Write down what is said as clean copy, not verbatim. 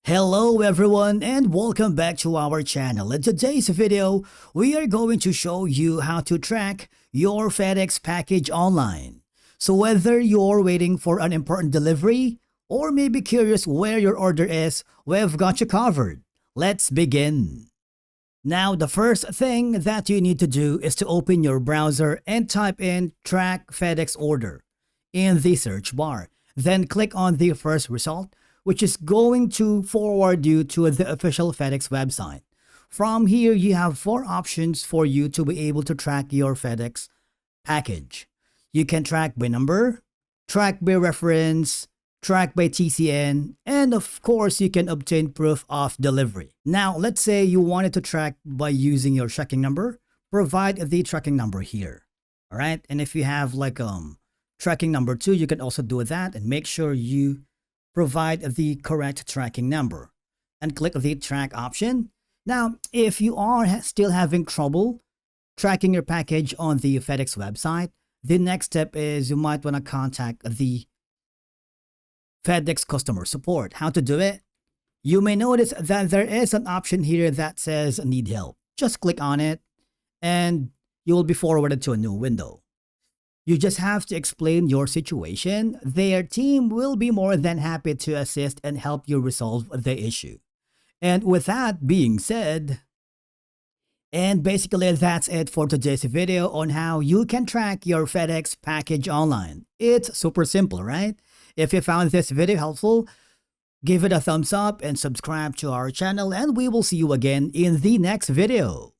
Hello everyone and welcome back to our channel. In today's video, we are going to show you how to track your FedEx package online. So whether you're waiting for an important delivery or maybe curious where your order is, we've got you covered. Let's begin. Now the first thing that you need to do is to open your browser and type in track FedEx order in the search bar. Then click on the first result, which is going to forward you to the official FedEx website. From here, you have 4 options for you to be able to track your FedEx package. You can track by number, track by reference, track by TCN, and of course, you can obtain proof of delivery. Now, let's say you wanted to track by using your tracking number, provide the tracking number here. All right, and if you have like tracking number 2, you can also do that and make sure you provide the correct tracking number and click the track option. Now, if you are still having trouble tracking your package on the FedEx website, the next step is you might want to contact the FedEx customer support. How to do it? You may notice that there is an option here that says need help. Just click on it and you will be forwarded to a new window. You just have to explain your situation. Their team will be more than happy to assist and help you resolve the issue. And with that being said, and basically that's it for today's video on how you can track your FedEx package online. It's super simple, right? If you found this video helpful, give it a thumbs up and subscribe to our channel, and we will see you again in the next video.